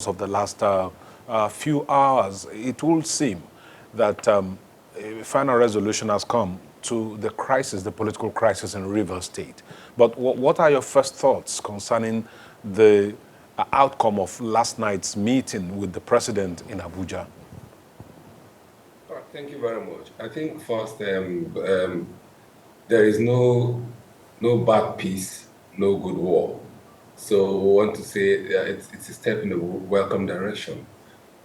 of the last few hours, it will seem that a final resolution has come to the crisis, the political crisis in Rivers State. But what are your first thoughts concerning the outcome of last night's meeting with the president in Abuja? Thank you very much. I think first, there is no bad peace, no good war. So we want to say it's a step in the welcome direction,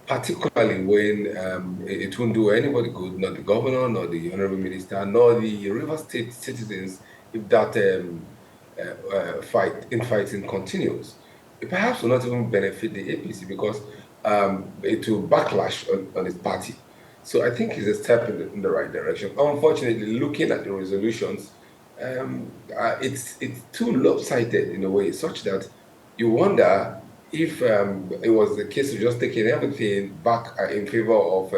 particularly when it won't do anybody good, not the governor, nor the honorable minister, nor the River State citizens, if that fighting continues. It perhaps will not even benefit the APC because it will backlash on its party. So I think it's a step in the right direction. Unfortunately, looking at the resolutions, it's too lopsided in a way, such that you wonder if it was the case of just taking everything back in favor of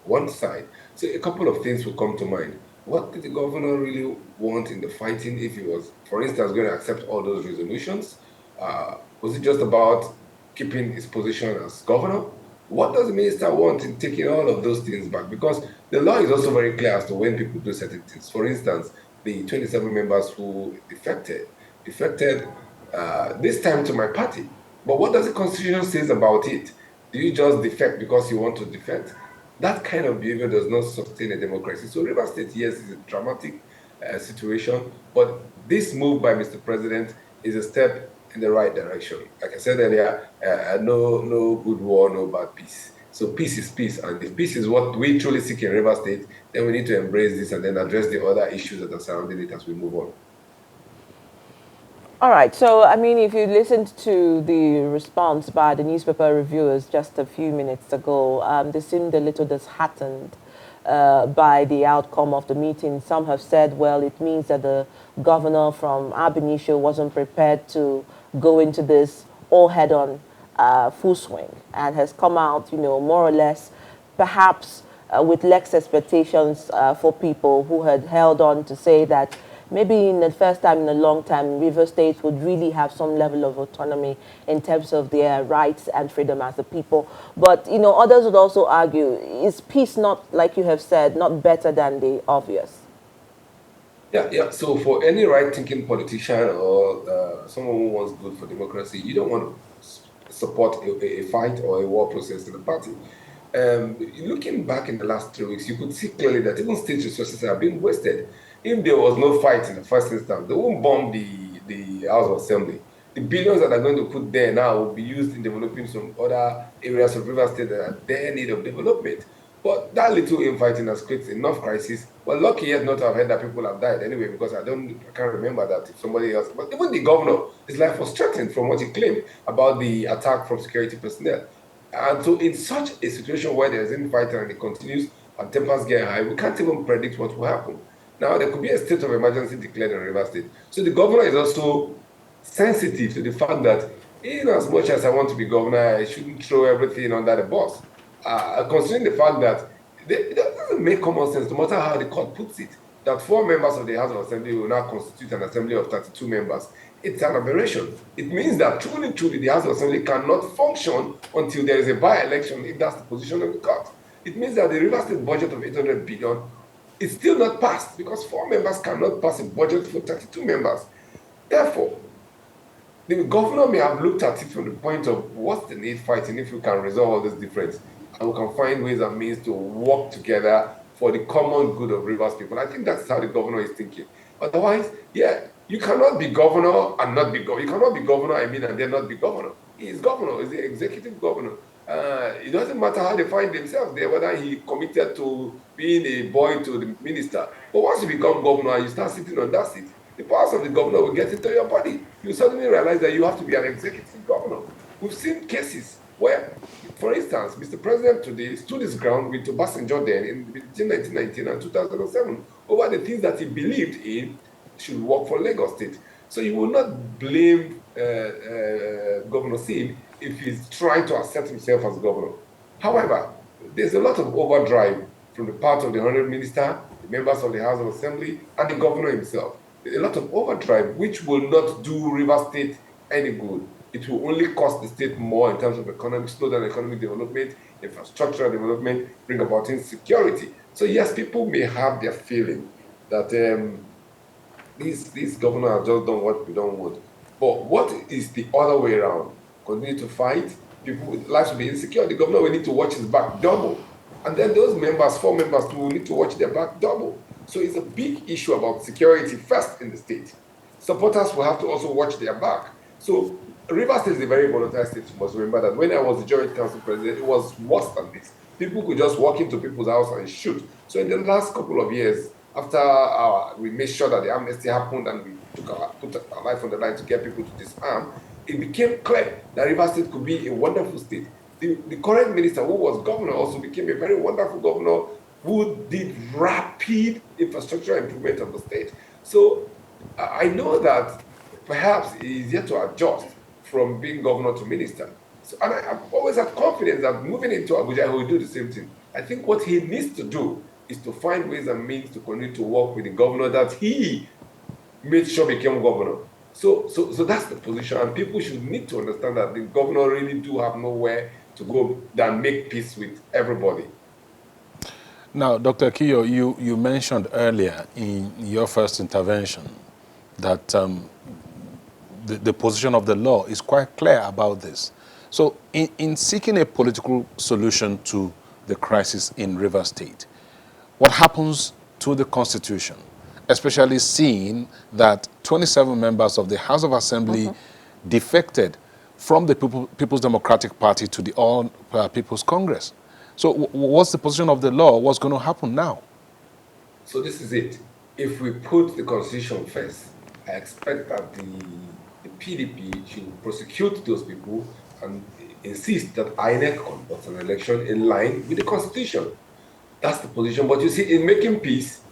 one side. So a couple of things will come to mind. What did the governor really want in the fighting if he was, for instance, going to accept all those resolutions? Was it just about keeping his position as governor? What does the minister want in taking all of those things back? Because the law is also very clear as to when people do certain things. For instance, the 27 members who defected this time to my party. But what does the Constitution say about it? Do you just defect because you want to defect? That kind of behavior does not sustain a democracy. So River State, yes, is a dramatic situation, but this move by Mr. President is a step in the right direction. Like I said earlier, no good war, no bad peace. So peace is peace, and if peace is what we truly seek in River State, then we need to embrace this and then address the other issues that are surrounding it as we move on. All right. So, I mean, if you listened to the response by the newspaper reviewers just a few minutes ago, they seemed a little disheartened by the outcome of the meeting. Some have said, well, it means that the governor from Ab initio wasn't prepared to go into this all head-on full swing and has come out, you know, more or less, perhaps with less expectations for people who had held on to say that maybe in the first time in a long time, River State would really have some level of autonomy in terms of their rights and freedom as a people. But, you know, others would also argue, is peace not, like you have said, not better than the obvious? Yeah. So for any right-thinking politician or someone who wants good for democracy, you don't want to support a fight or a war process in the party. Looking back in the last 3 weeks, you could see clearly that even state resources are being wasted. If there was no fight in the first instance, they won't bomb the House of Assembly. The billions that are going to put there now will be used in developing some other areas of River State that are in need of development. But that little infighting has created enough crisis. Well, lucky yet not to have heard that people have died anyway, because I can't remember that if somebody else. But even the governor, his life was threatened from what he claimed about the attack from security personnel. And so in such a situation where there's infighting and it continues and tempers get high, we can't even predict what will happen. Now, there could be a state of emergency declared in River State. So the governor is also sensitive to the fact that, in as much as I want to be governor, I shouldn't throw everything under the bus. Considering the fact that it doesn't make common sense, no matter how the court puts it, that 4 members of the House of Assembly will now constitute an assembly of 32 members. It's an aberration. It means that truly, the House of Assembly cannot function until there is a by-election, if that's the position of the court. It means that the River State budget of 800 billion is still not passed because 4 members cannot pass a budget for 32 members. Therefore, the governor may have looked at it from the point of what's the need fighting if we can resolve all this difference and we can find ways and means to work together for the common good of Rivers people. I think that's how the governor is thinking. Otherwise, you cannot be governor and not be governor. You cannot be governor, and then not be governor. He is governor, he's the executive governor. It doesn't matter how they find themselves there, whether he committed to being a boy to the minister. But once you become governor and you start sitting on that seat, the powers of the governor will get into your body. You suddenly realize that you have to be an executive governor. We've seen cases where, for instance, Mr. President today stood his ground with Obasanjo then in between 1919 and 2007 over the things that he believed in should work for Lagos State. So you will not blame Governor Sim if he's trying to assert himself as governor. However, there's a lot of overdrive from the part of the honorable minister, the members of the House of Assembly, and the governor himself. There's a lot of overdrive which will not do River State any good. it will only cost the state more in terms of economic, slow down economic development, infrastructural development, bring about insecurity. So yes, people may have their feeling that these governors have just done what we don't want. But what is the other way around? Continue to fight, people lives will be insecure. The governor will need to watch his back double. And then those members, 4 members, will need to watch their back double. So it's a big issue about security first in the state. Supporters will have to also watch their back. So Rivers State is a very volatile state. You must remember that when I was the Joint Council President, it was worse than this. People could just walk into people's house and shoot. So in the last couple of years, after we made sure that the amnesty happened and we put our life on the line to get people to disarm, it became clear that Rivers State could be a wonderful state. The current minister, who was governor, also became a very wonderful governor who did rapid infrastructure improvement of the state. So I know that perhaps he is yet to adjust from being governor to minister. So, and I've always had confidence that moving into Abuja, he will do the same thing. I think what he needs to do is to find ways and means to continue to work with the governor that he made sure became governor. So that's the position, and people should need to understand that the governor really do have nowhere to go than make peace with everybody. Now, Dr. Kiyo, you mentioned earlier in your first intervention that the position of the law is quite clear about this. So in seeking a political solution to the crisis in Rivers State, what happens to the Constitution, especially seeing that 27 members of the House of Assembly defected from the People's Democratic Party to the All People's Congress? So what's the position of the law? What's going to happen now? So this is it. If we put the Constitution first, I expect that the PDP should prosecute those people and insist that INEC conducts an election in line with the Constitution. That's the position. But you see, in making peace,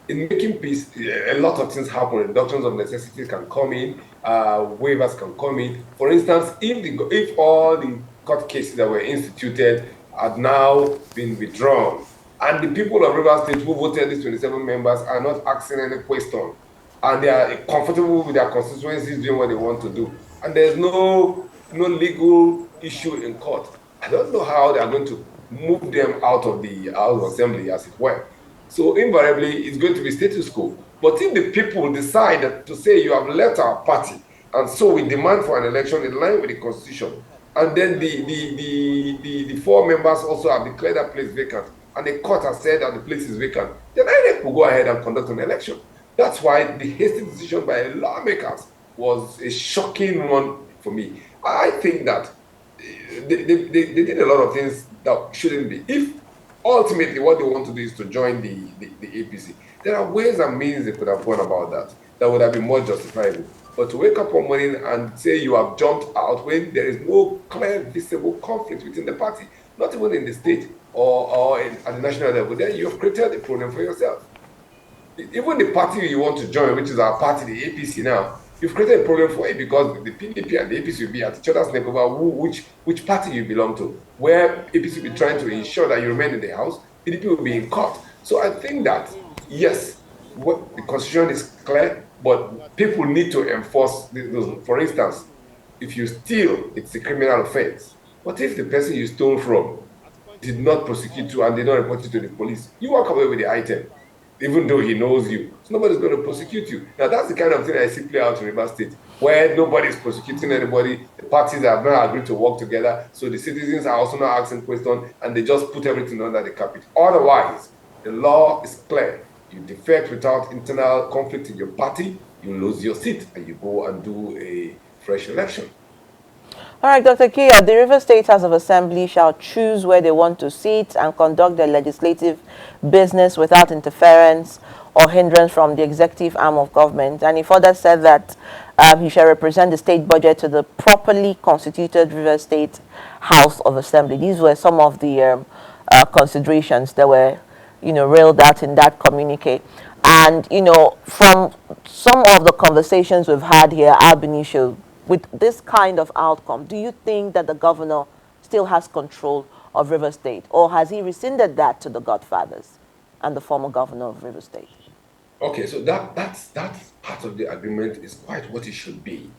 a lot of things happen. Doctrines of necessity can come in, waivers can come in. For instance, if all the court cases that were instituted had now been withdrawn, and the people of Rivers State who voted these 27 members are not asking any question, and they are comfortable with their constituencies doing what they want to do, and there's no legal issue in court, I don't know how they are going to move them out of the House of Assembly, as it were. So invariably, it's going to be status quo. But if the people decide to say you have left our party, and so we demand for an election in line with the Constitution, and then the 4 members also have declared that place vacant, and the court has said that the place is vacant, then INEC will go ahead and conduct an election. That's why the hasty decision by lawmakers was a shocking one for me. I think that they did a lot of things that shouldn't be. If ultimately what they want to do is to join the APC, there are ways and means they could have gone about that would have been more justifiable. But to wake up one morning and say you have jumped out when there is no clear, visible conflict within the party, not even in the state or at the national level, then you have created a problem for yourself. Even the party you want to join, which is our party, the APC now, you've created a problem for it because the PDP and the APC will be at each other's neck over which party you belong to. Where APC will be trying to ensure that you remain in the House, PDP will be in court. So I think that, yes, what the Constitution is clear, but people need to enforce those. For instance, if you steal, it's a criminal offense. What if the person you stole from did not prosecute you and did not report you to the police? You walk away with the item, even though he knows you. So nobody's going to prosecute you. Now, that's the kind of thing I see play out in Rivers State, where nobody's prosecuting anybody. The parties have not agreed to work together, so the citizens are also not asking questions, and they just put everything under the carpet. Otherwise, the law is clear. You defect without internal conflict in your party, you lose your seat, and you go and do a fresh election. All right, Dr. Kia, the River State House of Assembly shall choose where they want to sit and conduct their legislative business without interference or hindrance from the executive arm of government. And he further said that he shall represent the state budget to the properly constituted River State House of Assembly. These were some of the considerations that were, railed out in that communique. And, from some of the conversations we've had here, Al Benicio, with this kind of outcome, do you think that the governor still has control of River State, or has he rescinded that to the godfathers and the former governor of River State? Okay, so that's part of the agreement is quite what it should be.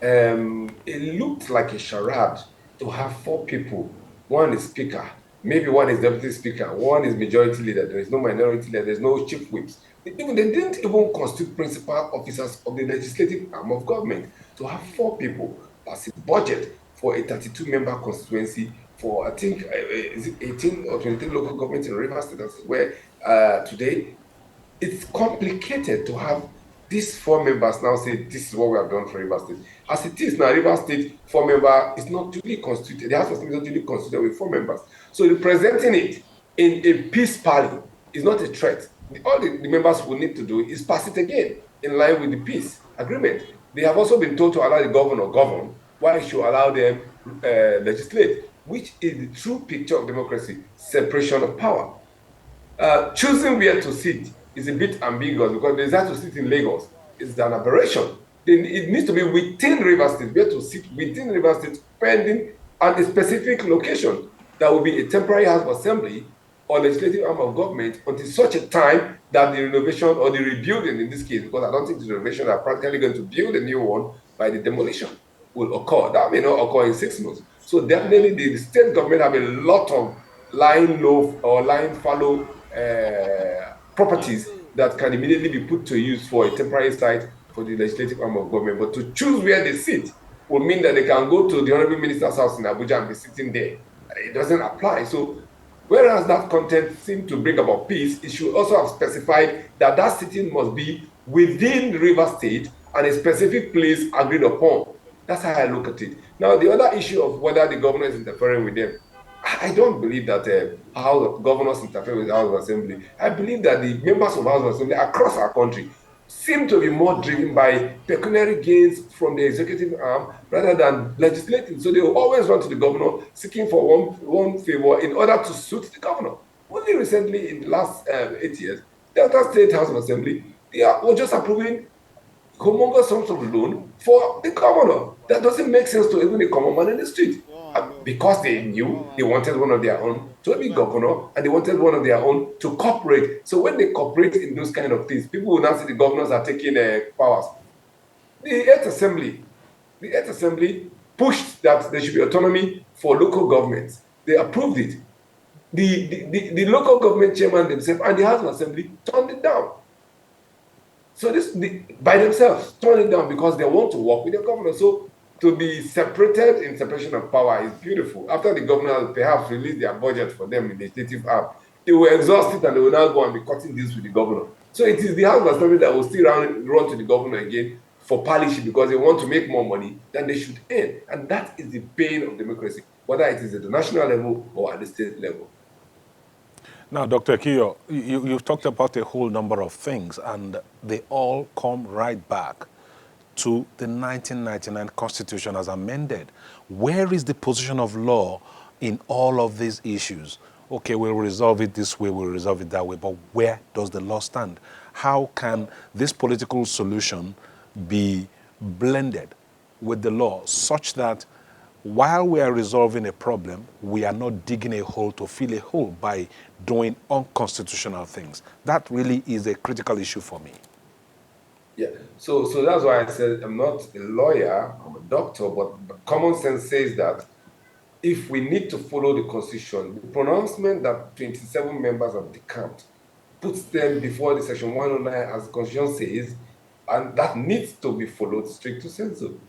it looked like a charade to have four people. One is speaker, maybe one is deputy speaker, one is majority leader. There is no minority leader. There's no chief whips. They didn't even constitute principal officers of the legislative arm of government. To have four people plus a budget for a 32-member constituency for, I think, is it 18 or 23 local governments in Rivers State, that's where today it's complicated to have these four members now say this is what we have done for Rivers State. As it is now, Rivers State four member is not duly constituted. The House of Assembly is not duly constituted with four members. So representing it in a peace party is not a threat. All the members will need to do is pass it again in line with the peace agreement. They have also been told to allow the governor govern, while it should allow them legislate, which is the true picture of democracy: separation of power. Choosing where to sit is a bit ambiguous because the desire to sit in Lagos is an aberration. It needs to be within Rivers State, where to sit within Rivers State, pending at a specific location that will be a temporary House of Assembly or legislative arm of government until such a time that the renovation or the rebuilding, in this case, because I don't think the renovation are practically going to build a new one by the demolition, will occur. That may not occur in 6 months. So definitely the state government have a lot of lying low or lying fallow properties that can immediately be put to use for a temporary site for the legislative arm of government. But to choose where they sit would mean that they can go to the Honorable Minister's house in Abuja and be sitting there. It doesn't apply. So whereas that content seemed to bring about peace, it should also have specified that that sitting must be within River State and a specific place agreed upon. That's how I look at it. Now, the other issue of whether the governor is interfering with them, I don't believe that how governors interfere with the House of Assembly. I believe that the members of the House of Assembly across our country seem to be more driven by pecuniary gains from the executive arm rather than legislating. So they will always run to the governor seeking for one favor in order to suit the governor. Only recently, in the last 8 years, Delta State House of Assembly, they were just approving humongous sums of loan for the governor. That doesn't make sense to even a common man in the street. Because they knew they wanted one of their own to be governor and they wanted one of their own to cooperate. So when they cooperate in those kind of things, people will now say the governors are taking powers. The Eighth Assembly pushed that there should be autonomy for local governments. They approved it. The local government chairman themselves and the House of Assembly turned it down. So by themselves turned it down because they want to work with the governor. So to be separated in separation of power is beautiful. After the governor perhaps released their budget for them in the legislative arm, they were exhausted and they will now go and be cutting deals with the governor. So it is the House of Assembly that will still run to the governor again for policy because they want to make more money than they should earn. And that is the pain of democracy, whether it is at the national level or at the state level. Now, Dr. Kiyo, you've talked about a whole number of things, and they all come right back to the 1999 Constitution as amended. Where is the position of law in all of these issues? Okay, we'll resolve it this way, we'll resolve it that way, but where does the law stand? How can this political solution be blended with the law such that while we are resolving a problem, we are not digging a hole to fill a hole by doing unconstitutional things? That really is a critical issue for me. Yeah, so that's why I said I'm not a lawyer, I'm a doctor, but common sense says that if we need to follow the Constitution, the pronouncement that 27 members of the count puts them before the Section 109 as the Constitution says, and that needs to be followed stricto sensu.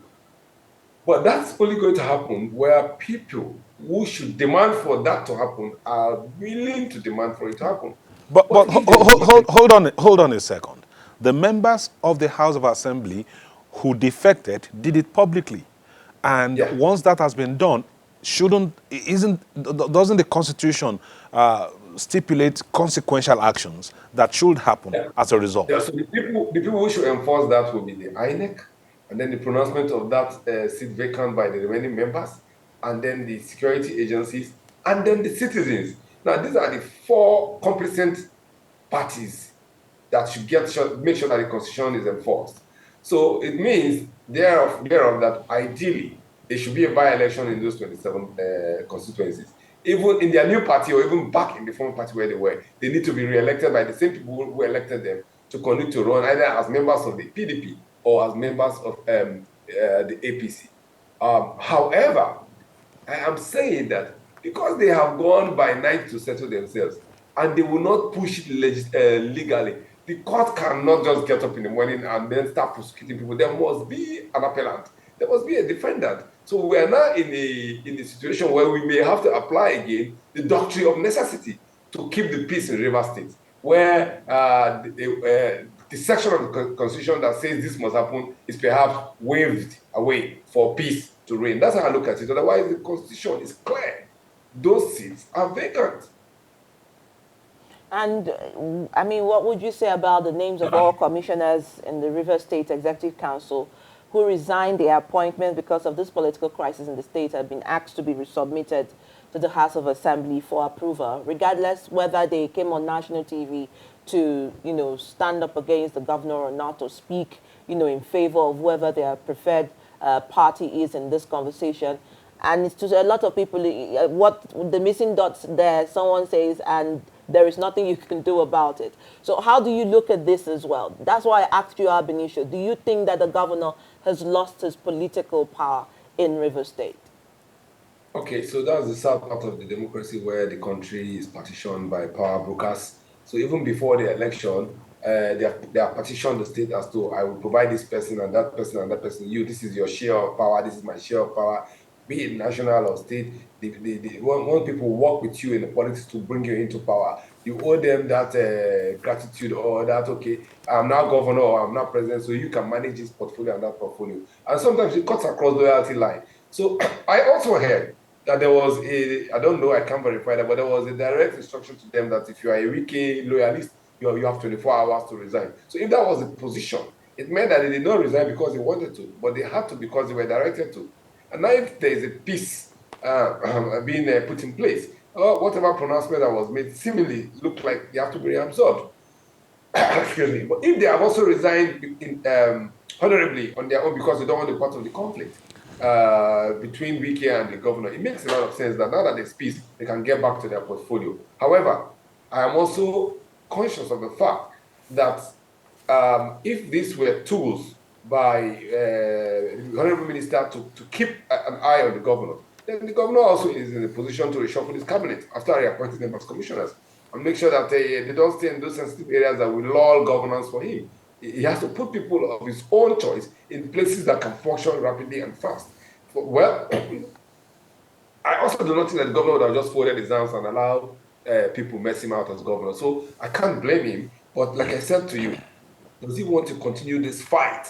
But that's only going to happen where people who should demand for that to happen are willing to demand for it to happen. But hold on a second. The members of the House of Assembly who defected did it publicly. And once that has been done, doesn't the Constitution stipulate consequential actions that should happen as a result? Yeah, so the people who should enforce that will be the INEC, and then the pronouncement of that seat vacant by the remaining members, and then the security agencies, and then the citizens. Now, these are the four complicit parties that should make sure that the Constitution is enforced. So it means thereof that ideally there should be a by-election in those 27 constituencies. Even in their new party or even back in the former party where they were, they need to be re-elected by the same people who elected them to continue to run either as members of the PDP or as members of the APC. However, I am saying that because they have gone by night to settle themselves and they will not push it legally, the court cannot just get up in the morning and then start prosecuting people. There must be an appellant. There must be a defendant. So we are now in a situation where we may have to apply again the doctrine of necessity to keep the peace in River State, where the section of the Constitution that says this must happen is perhaps waved away for peace to reign. That's how I look at it. Otherwise, the Constitution is clear. Those seats are vacant. And I mean, what would you say about the names of all commissioners in the River State Executive Council who resigned their appointment because of this political crisis in the state have been asked to be resubmitted to the House of Assembly for approval, regardless whether they came on national TV to, stand up against the governor or not, or speak, in favor of whoever their preferred party is in this conversation. And it's to a lot of people, what the missing dots there, someone says, and there is nothing you can do about it. So how do you look at this as well? That's why I asked you, Abinishio, do you think that the governor has lost his political power in River State? Okay, so that's the sad part of the democracy where the country is partitioned by power brokers. So even before the election, they have partitioned the state as to, I will provide this person and that person and that person. You, this is your share of power, this is my share of power. Be it national or state, when people work with you in the politics to bring you into power, you owe them that gratitude, or that, okay, I'm now governor or I'm now president, so you can manage this portfolio and that portfolio. And sometimes it cuts across loyalty line. So I also heard that there was I don't know, I can't verify that, but there was a direct instruction to them that if you are a Wike loyalist, you have 24 hours to resign. So if that was the position, it meant that they did not resign because they wanted to, but they had to because they were directed to. And now if there is a peace being put in place, or whatever pronouncement that was made seemingly looked like they have to be reabsorbed. Excuse me. But if they have also resigned honorably on their own because they don't want to be part of the conflict between Wike and the governor, it makes a lot of sense that now that there's peace, they can get back to their portfolio. However, I am also conscious of the fact that if these were tools by the Honorable Minister to keep an eye on the governor, then the governor also is in a position to reshuffle his cabinet after reappointing them as commissioners and make sure that they don't stay in those sensitive areas that will lull governance for him. He has to put people of his own choice in places that can function rapidly and fast. Well, I also do not think that the governor would have just folded his arms and allowed people mess him out as governor. So I can't blame him. But like I said to you, does he want to continue this fight?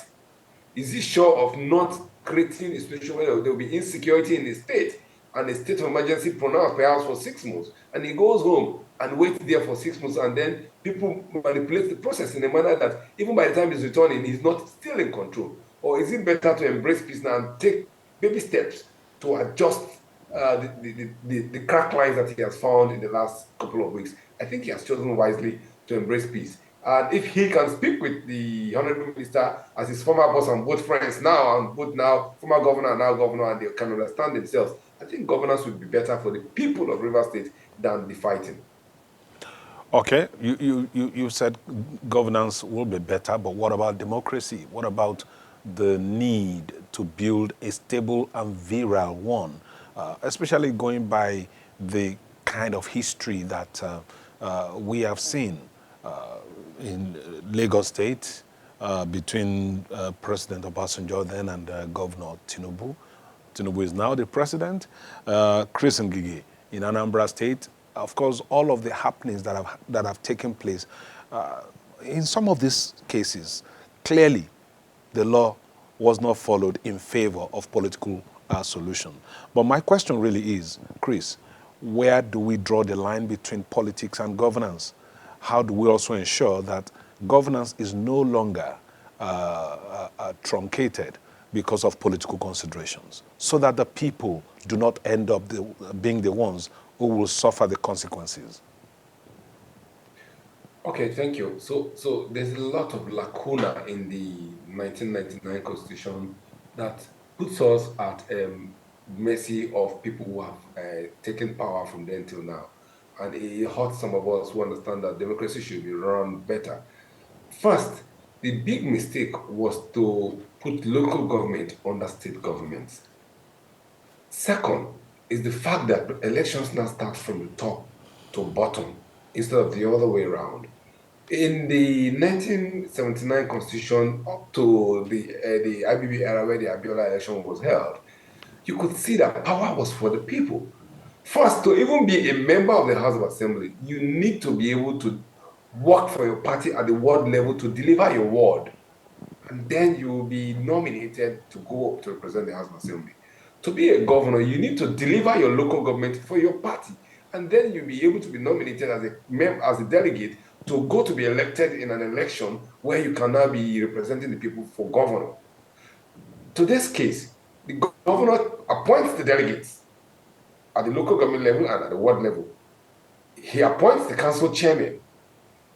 Is he sure of not creating a situation where there will be insecurity in the state and a state of emergency pronounced perhaps for 6 months, and he goes home and waits there for 6 months, and then people manipulate the process in a manner that even by the time he's returning, he's not still in control? Or is it better to embrace peace now and take baby steps to adjust the crack lines that he has found in the last couple of weeks? I think he has chosen wisely to embrace peace. And if he can speak with the Honorable Minister as his former boss and both friends now, and both now former governor and now governor, and they can understand themselves, I think governance would be better for the people of River State than the fighting. Okay, you said governance will be better, but what about democracy? What about the need to build a stable and virile one, especially going by the kind of history that we have seen in Lagos State between President Obasanjo then and Governor Tinubu. Tinubu is now the president. Chris Ngige in Anambra State. Of course, all of the happenings that have taken place. In some of these cases, clearly the law was not followed in favor of political solution. But my question really is, Chris, where do we draw the line between politics and governance? How do we also ensure that governance is no longer truncated because of political considerations, so that the people do not end up being the ones who will suffer the consequences? Okay, thank you. So there's a lot of lacuna in the 1999 Constitution that puts us at mercy of people who have taken power from then till now. And it hurts some of us who understand that democracy should be run better. First, The big mistake was to put local government under state governments. Second is the fact that elections now start from the top to bottom instead of the other way around. In the 1979 constitution up to the IBB era where the Abiola election was held, you could see that power was for the people. First, to even be a member of the House of Assembly, you need to be able to work for your party at the ward level to deliver your word. And then you will be nominated to go up to represent the House of Assembly. To be a governor, you need to deliver your local government for your party. And then you'll be able to be nominated as a delegate to go to be elected in an election where you can now be representing the people for governor. To this case, the governor appoints the delegates at the local government level and at the ward level. He appoints the council chairman.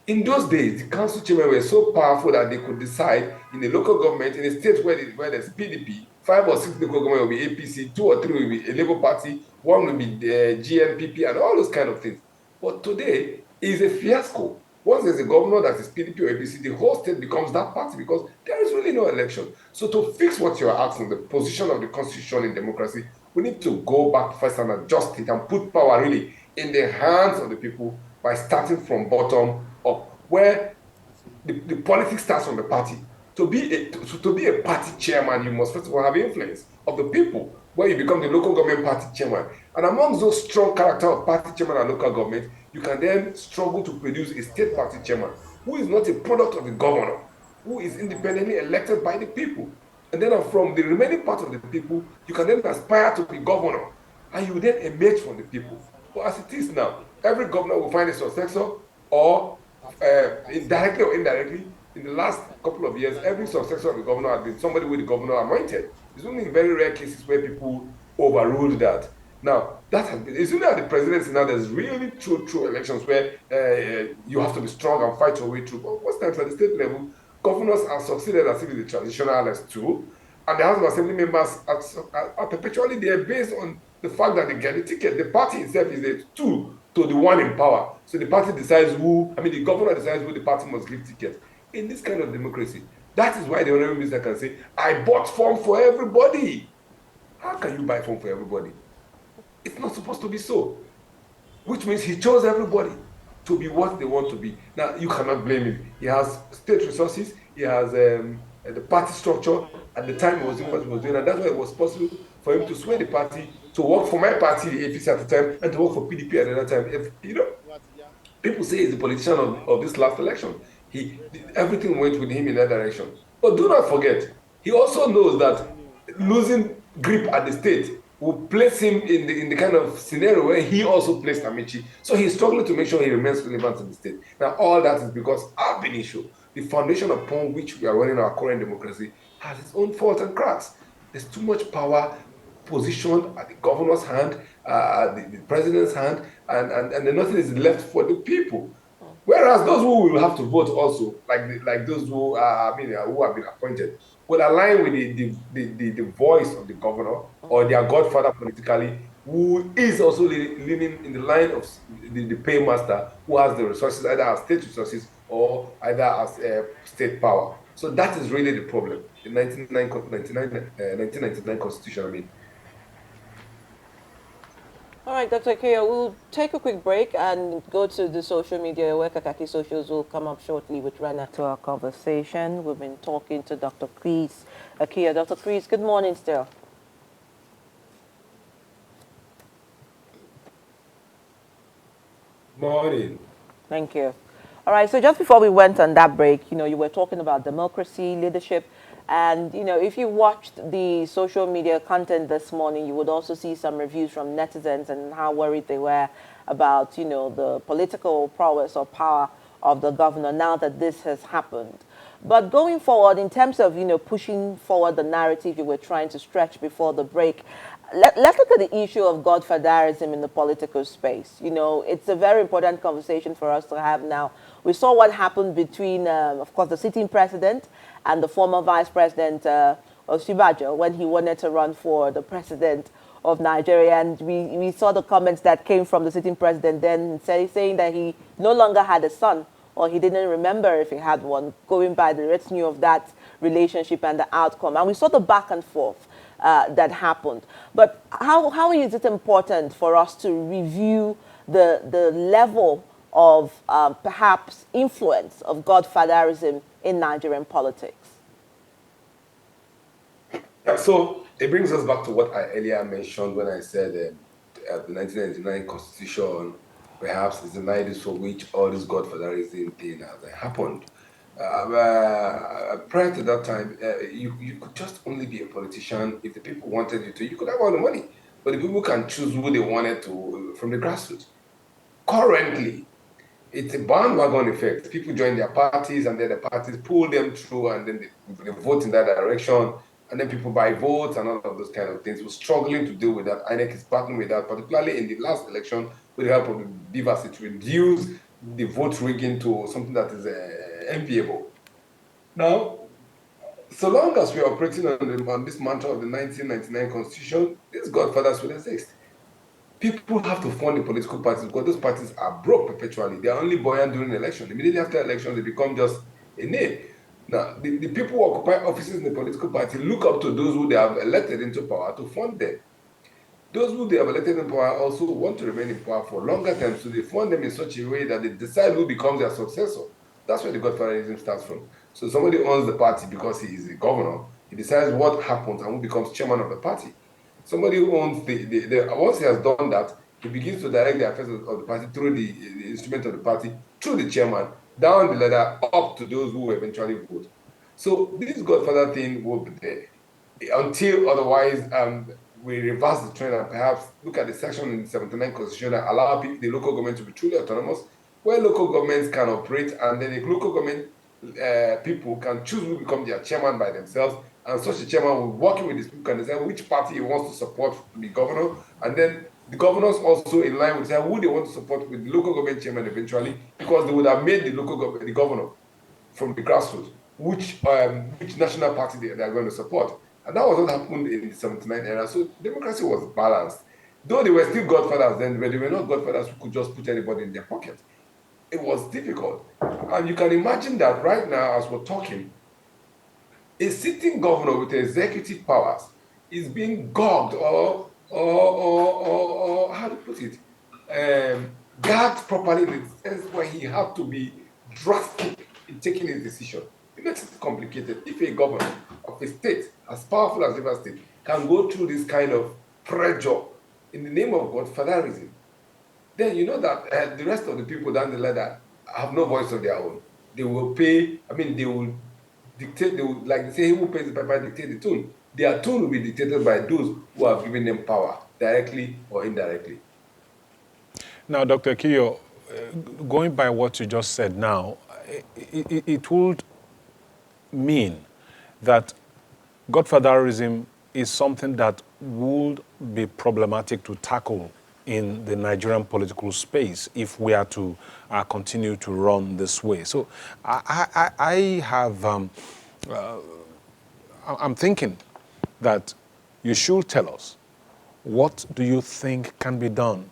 In those days, the council chairman were so powerful that they could decide in the local government, in a state where there's PDP, 5 or 6 local government will be APC, 2 or 3 will be a Labour Party, 1 will be the GNPP, and all those kind of things. But today is a fiasco. Once there's a governor that is PDP or APC, the whole state becomes that party because there is really no election. So to fix what you're asking, the position of the constitution in democracy, we need to go back first and adjust it and put power really in the hands of the people by starting from bottom up, where the politics starts from the party. To be a party chairman, you must first of all have influence of the people, where you become the local government party chairman. And amongst those strong character of party chairman and local government, you can then struggle to produce a state party chairman who is not a product of the governor, who is independently elected by the people. And then from the remaining part of the people, you can then aspire to be governor, and you then emerge from the people. But as it is now, every governor will find a successor, or indirectly or indirectly, in the last couple of years, every successor of the governor has been somebody with the governor anointed. It's only in very rare cases where people overruled that. Now, that has been, it's only at the presidency now there's really true elections where you have to be strong and fight your way through. But most times at the state level, governors are succeeded as if it's a transitional tool, and the House of Assembly members are perpetually there based on the fact that they get the ticket. The party itself is a tool to the one in power. So the party decides the governor decides who the party must give ticket. In this kind of democracy, that is why the honorable minister can say, I bought form for everybody. How can you buy form for everybody? It's not supposed to be so. Which means he chose everybody to be what they want to be. Now, you cannot blame him. He has state resources, he has the party structure. At the time he was doing what he was doing, and that's why it was possible for him to sway the party to work for my party, the APC at the time, and to work for PDP at another time. If, people say he's the politician of this last election. Everything went with him in that direction. But do not forget, he also knows that losing grip at the state will place him in the kind of scenario where he also placed Amici. So he's struggling to make sure he remains relevant in the state. Now, all that is because ab initio, the foundation upon which we are running our current democracy, has its own faults and cracks. There's too much power positioned at the governor's hand, the president's hand, and nothing is left for the people. Whereas those who will have to vote also, like those who have been appointed, will align with the voice of the governor or their godfather politically, who is also living in the line of the paymaster, who has the resources, either as state resources or either as state power. So that is really the problem. The 1999 Constitution, All right, Dr. Kia, we'll take a quick break and go to the social media where Kakaki Socials will come up shortly with Rana to our conversation. We've been talking to Dr. Chris Kia. Dr. Chris, good morning still. Morning. Thank you. All right, so just before we went on that break, you were talking about democracy, leadership, and, if you watched the social media content this morning, you would also see some reviews from netizens and how worried they were about, the political prowess or power of the governor now that this has happened. But going forward, in terms of, pushing forward the narrative you were trying to stretch before the break, let's look at the issue of godfatherism in the political space. It's a very important conversation for us to have now. We saw what happened between, of course, the sitting president and the former vice president of Shibajo when he wanted to run for the president of Nigeria. And we saw the comments that came from the sitting president then saying that he no longer had a son or he didn't remember if he had one, going by the retinue of that relationship and the outcome. And we saw the back and forth that happened. But how is it important for us to review the level of perhaps influence of godfatherism in Nigerian politics? Yeah, so it brings us back to what I earlier mentioned when I said the 1999 Constitution perhaps is the nidus for which all this godfatherism thing has happened. Prior to that time, you could just only be a politician if the people wanted you to. You could have all the money, but the people can choose who they wanted to from the grassroots. Currently, it's a bandwagon effect. People join their parties, and then the parties pull them through, and then they vote in that direction, and then people buy votes and all of those kind of things. We're struggling to deal with that. INEC is battling with that, particularly in the last election, with the help of the beavers, it reduced the vote rigging to something that is enviable. Now, so long as we are operating on this mantra of the 1999 Constitution, these godfathers will exist. People have to fund the political parties because those parties are broke perpetually. They are only buoyant during election. Immediately after election, they become just a name. Now, the people who occupy offices in the political party look up to those who they have elected into power to fund them. Those who they have elected in power also want to remain in power for longer time, so they fund them in such a way that they decide who becomes their successor. That's where the godfatherism starts from. So somebody owns the party because he is the governor. He decides what happens and who becomes chairman of the party. Somebody who owns once he has done that, he begins to direct the affairs of the party through the instrument of the party, through the chairman, down the ladder, up to those who eventually vote. So this godfather thing will be there until otherwise we reverse the trend and perhaps look at the section in the 79 Constitution that allow the local government to be truly autonomous, where local governments can operate, and then the local government people can choose who become their chairman by themselves, and such a chairman will working with these people can decide which party he wants to support to be governor, and then the governors also in line with who they want to support with the local government chairman eventually, because they would have made the local government the governor from the grassroots, which national party they are going to support. And that was what happened in the 79 era. So democracy was balanced. Though they were still godfathers then, but they were not godfathers who could just put anybody in their pocket. It was difficult. And you can imagine that right now, as we're talking, a sitting governor with executive powers is being gouged or how to put it, gagged properly in the sense where he had to be drastic in taking his decision. It makes it complicated. If a governor of a state as powerful as Rivers State can go through this kind of pressure in the name of godfatherism, then you know that the rest of the people down the ladder have no voice of their own. They will pay, they will dictate, like they say, who pays the piper dictate the tune. Their tune will be dictated by those who have given them power, directly or indirectly. Now, Dr. Kiyo, going by what you just said now, it would mean that godfatherism is something that would be problematic to tackle in the Nigerian political space if we are to continue to run this way. So I'm thinking that you should tell us, what do you think can be done?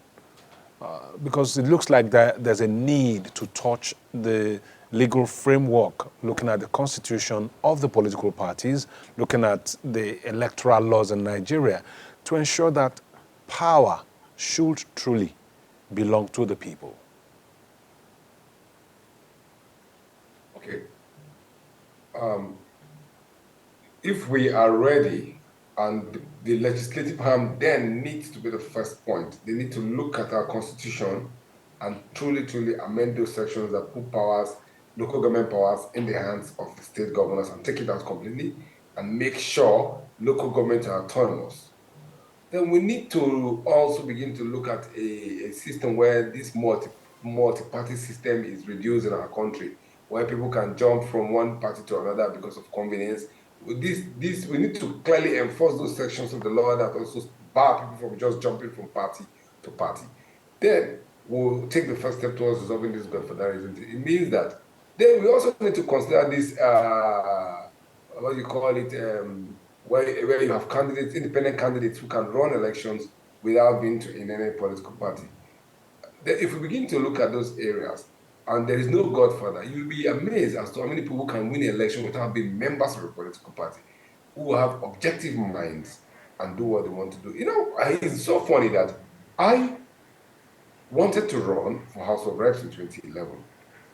Because it looks like there's a need to touch the legal framework, looking at the constitution of the political parties, looking at the electoral laws in Nigeria, to ensure that power should truly belong to the people. Okay. If we are ready, and the legislative arm then needs to be the first point, they need to look at our constitution and truly amend those sections that put powers, local government powers, in the hands of the state governors and take it out completely and make sure local governments are autonomous. Then we need to also begin to look at a system where this multi-party system is reduced in our country, where people can jump from one party to another because of convenience. We need to clearly enforce those sections of the law that also bar people from just jumping from party to party. Then we'll take the first step towards resolving this godfatherism. It means that then we also need to consider this, what you call it, where you have candidates, independent candidates who can run elections without being in any political party. Then if we begin to look at those areas, and there is no godfather, you'll be amazed as to how many people can win an election without being members of a political party, who have objective minds and do what they want to do. You know, it's so funny that I wanted to run for House of Reps in 2011.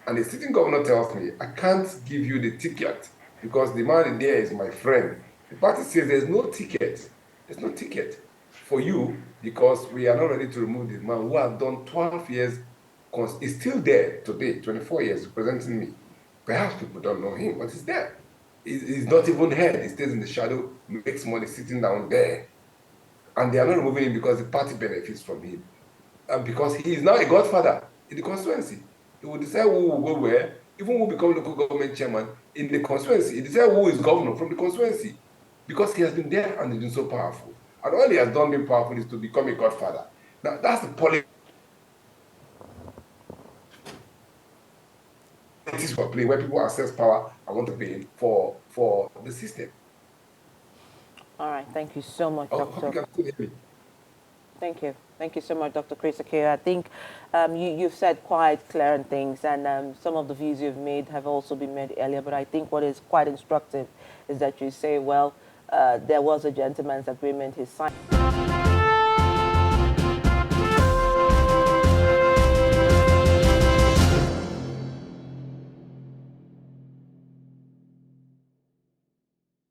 And the sitting governor tells me, I can't give you the ticket because the man in there is my friend. The party says there's no ticket. There's no ticket for you because we are not ready to remove the man who has done 12 years, is still there today, 24 years representing me. Perhaps people don't know him, but he's there. He's not even heard. He stays in the shadow, makes money sitting down there. And they are not removing him because the party benefits from him. And because he is now a godfather in the constituency. He will decide who will go where, even who will become local government chairman in the constituency. He decides who is governor from the constituency because he has been there and he's been so powerful. And all he has done being powerful is to become a godfather. Now, that's the politics for play where people access power and want to pay for the system. All right. Thank you so much, I Dr. hope you can still hear me. Thank you. Thank you so much, Dr. Chris Akio. I think you've said quite clear things, and some of the views you've made have also been made earlier, but I think what is quite instructive is that you say, well, there was a gentleman's agreement, he signed.